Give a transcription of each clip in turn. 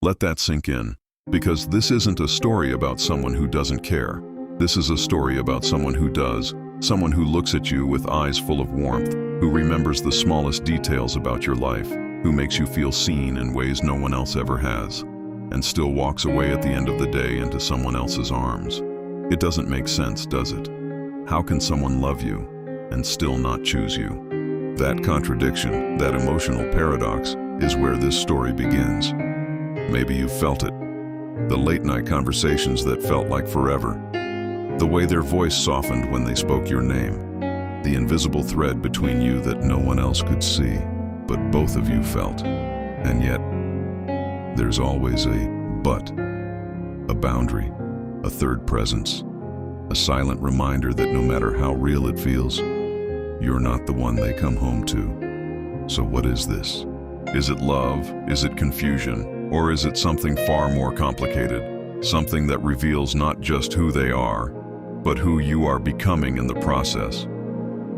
Let that sink in, because this isn't a story about someone who doesn't care. This is a story about someone who does, someone who looks at you with eyes full of warmth, who remembers the smallest details about your life, who makes you feel seen in ways no one else ever has, and still walks away at the end of the day into someone else's arms. It doesn't make sense, does it? How can someone love you and still not choose you? That contradiction, that emotional paradox, is where this story begins. Maybe you've felt it. The late-night conversations that felt like forever. The way their voice softened when they spoke your name. The invisible thread between you that no one else could see, but both of you felt. And yet, there's always a but, a boundary, a third presence, a silent reminder that no matter how real it feels, you're not the one they come home to. So what is this? Is it love? Is it confusion? Or is it something far more complicated? Something that reveals not just who they are, but who you are becoming in the process.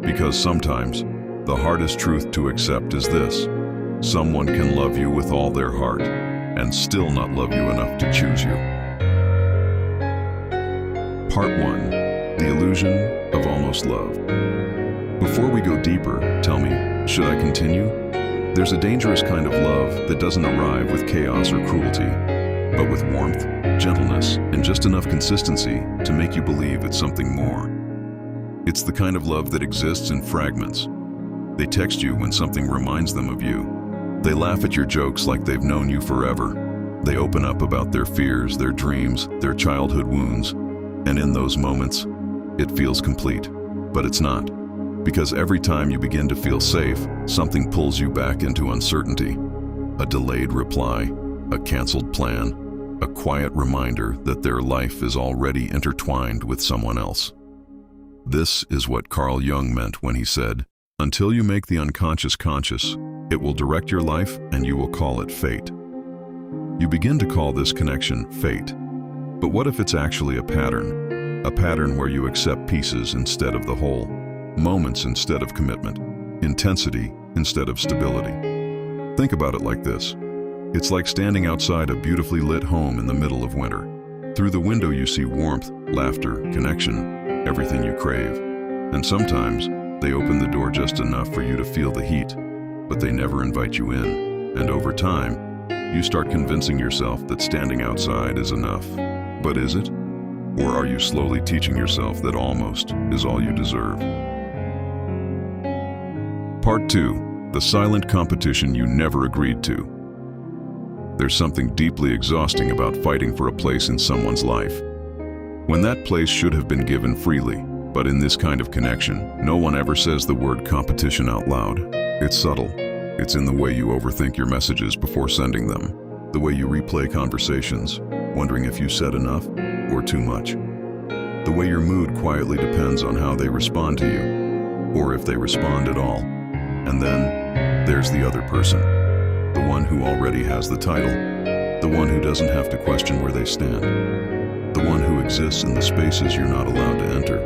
Because sometimes, the hardest truth to accept is this: someone can love you with all their heart, and still not love you enough to choose you. Part 1. The Illusion of Almost Love. Before we go deeper, tell me, should I continue? There's a dangerous kind of love that doesn't arrive with chaos or cruelty, but with warmth, gentleness, and just enough consistency to make you believe it's something more. It's the kind of love that exists in fragments. They text you when something reminds them of you. They laugh at your jokes like they've known you forever. They open up about their fears, their dreams, their childhood wounds, and in those moments, it feels complete. But it's not. Because every time you begin to feel safe, something pulls you back into uncertainty. A delayed reply, a canceled plan, a quiet reminder that their life is already intertwined with someone else. This is what Carl Jung meant when he said, "Until you make the unconscious conscious, it will direct your life and you will call it fate." You begin to call this connection fate. But what if it's actually a pattern? A pattern where you accept pieces instead of the whole, moments instead of commitment, intensity instead of stability. Think about it like this. It's like standing outside a beautifully lit home in the middle of winter. Through the window you see warmth, laughter, connection, everything you crave. And sometimes they open the door just enough for you to feel the heat, but they never invite you in. And over time, you start convincing yourself that standing outside is enough. But is it? Or are you slowly teaching yourself that almost is all you deserve? Part 2. The Silent Competition You Never Agreed to. There's something deeply exhausting about fighting for a place in someone's life, when that place should have been given freely. But in this kind of connection, no one ever says the word competition out loud. It's subtle. It's in the way you overthink your messages before sending them, the way you replay conversations, wondering if you said enough or too much, the way your mood quietly depends on how they respond to you, or if they respond at all. And then there's the other person, the one who already has the title, the one who doesn't have to question where they stand, the one who exists in the spaces you're not allowed to enter.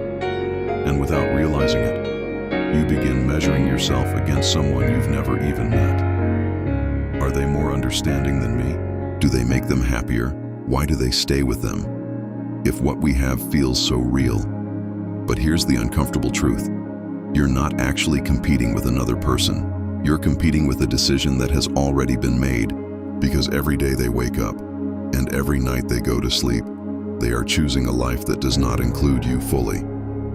And without realizing it, you begin measuring yourself against someone you've never even met. Are they more understanding than me? Do they make them happier? Why do they stay with them? If what we have feels so real. But here's the uncomfortable truth. You're not actually competing with another person. You're competing with a decision that has already been made, because every day they wake up, and every night they go to sleep, they are choosing a life that does not include you fully.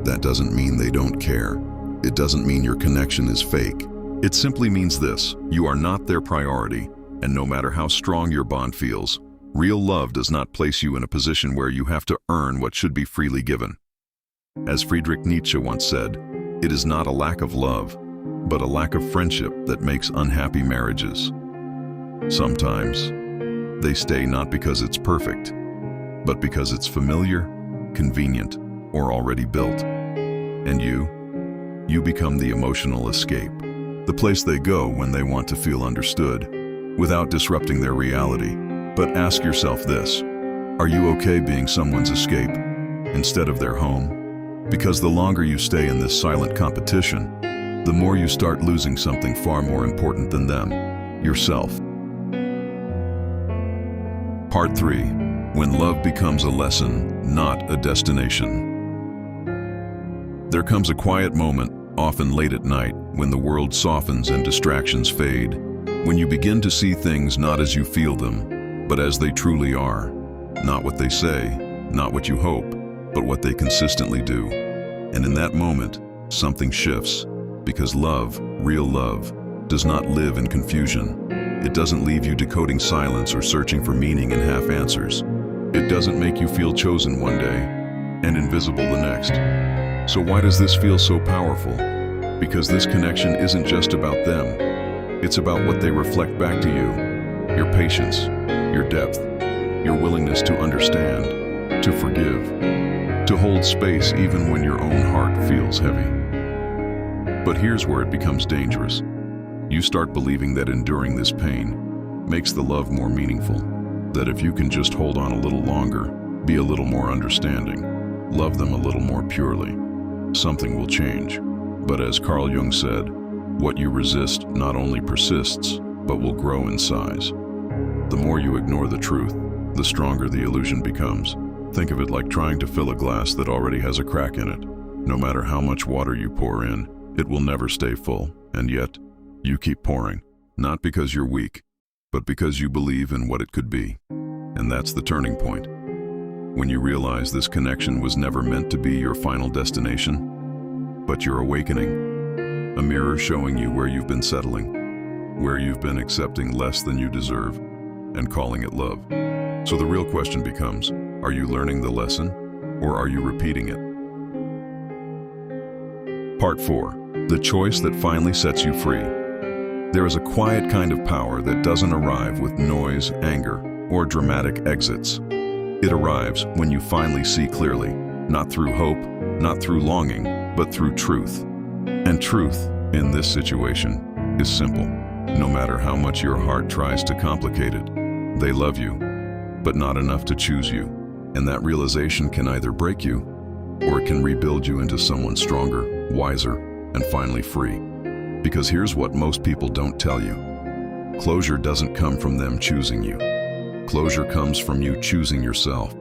That doesn't mean they don't care. It doesn't mean your connection is fake. It simply means this: you are not their priority, and no matter how strong your bond feels, real love does not place you in a position where you have to earn what should be freely given. As Friedrich Nietzsche once said, it is not a lack of love, but a lack of friendship that makes unhappy marriages. Sometimes, they stay not because it's perfect, but because it's familiar, convenient, or already built. And you become the emotional escape, the place they go when they want to feel understood, without disrupting their reality. But ask yourself this: are you okay being someone's escape instead of their home? Because the longer you stay in this silent competition, the more you start losing something far more important than them, yourself. Part 3. When love becomes a lesson, not a destination. There comes a quiet moment, often late at night, when the world softens and distractions fade, when you begin to see things not as you feel them, but as they truly are. Not what they say, not what you hope, but what they consistently do. And in that moment, something shifts, because love, real love, does not live in confusion. It doesn't leave you decoding silence or searching for meaning in half answers. It doesn't make you feel chosen one day and invisible the next. So why does this feel so powerful? Because this connection isn't just about them. It's about what they reflect back to you. Your patience, your depth, your willingness to understand, to forgive, to hold space even when your own heart feels heavy. But here's where it becomes dangerous. You start believing that enduring this pain makes the love more meaningful, that if you can just hold on a little longer, be a little more understanding, love them a little more purely, something will change. But as Carl Jung said, what you resist not only persists, but will grow in size. The more you ignore the truth, the stronger the illusion becomes. Think of it like trying to fill a glass that already has a crack in it. No matter how much water you pour in, it will never stay full, and yet, you keep pouring, not because you're weak, but because you believe in what it could be. And that's the turning point. When you realize this connection was never meant to be your final destination, but your awakening, a mirror showing you where you've been settling, where you've been accepting less than you deserve, and calling it love. So the real question becomes, are you learning the lesson, or are you repeating it? Part 4. The choice that finally sets you free. There is a quiet kind of power that doesn't arrive with noise, anger, or dramatic exits. It arrives when you finally see clearly, not through hope, not through longing, but through truth. And truth, in this situation, is simple. No matter how much your heart tries to complicate it, they love you, but not enough to choose you. And that realization can either break you, or it can rebuild you into someone stronger, wiser, and finally free. Because here's what most people don't tell you. Closure doesn't come from them choosing you. Closure comes from you choosing yourself.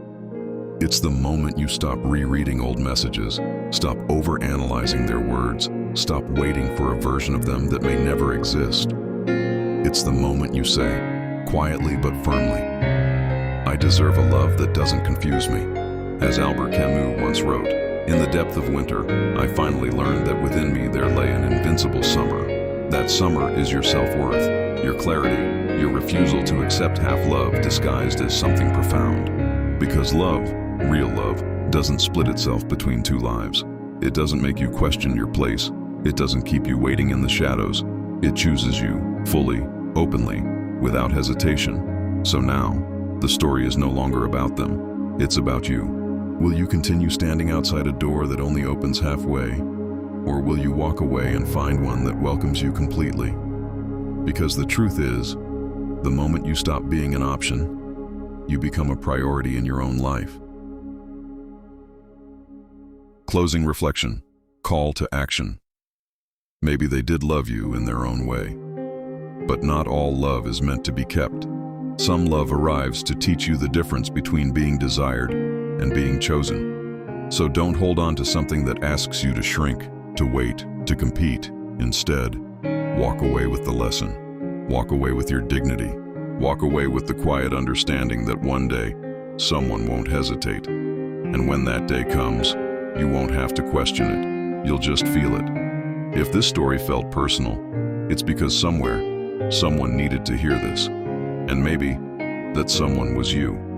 It's the moment you stop rereading old messages, stop overanalyzing their words, stop waiting for a version of them that may never exist. It's the moment you say, quietly but firmly, I deserve a love that doesn't confuse me. As Albert Camus once wrote, in the depth of winter, I finally learned that within me there lay an invincible summer. That summer is your self-worth, your clarity, your refusal to accept half-love disguised as something profound. Because love, real love, doesn't split itself between two lives. It doesn't make you question your place. It doesn't keep you waiting in the shadows. It chooses you, fully, openly, without hesitation. So now, the story is no longer about them. It's about you. Will you continue standing outside a door that only opens halfway? Or will you walk away and find one that welcomes you completely? Because the truth is, the moment you stop being an option, you become a priority in your own life. Closing reflection. Call to action. Maybe they did love you in their own way. But not all love is meant to be kept. Some love arrives to teach you the difference between being desired and being chosen. So don't hold on to something that asks you to shrink, to wait, to compete. Instead, walk away with the lesson. Walk away with your dignity. Walk away with the quiet understanding that one day, someone won't hesitate. And when that day comes, you won't have to question it. You'll just feel it. If this story felt personal, it's because somewhere, someone needed to hear this. And maybe that someone was you.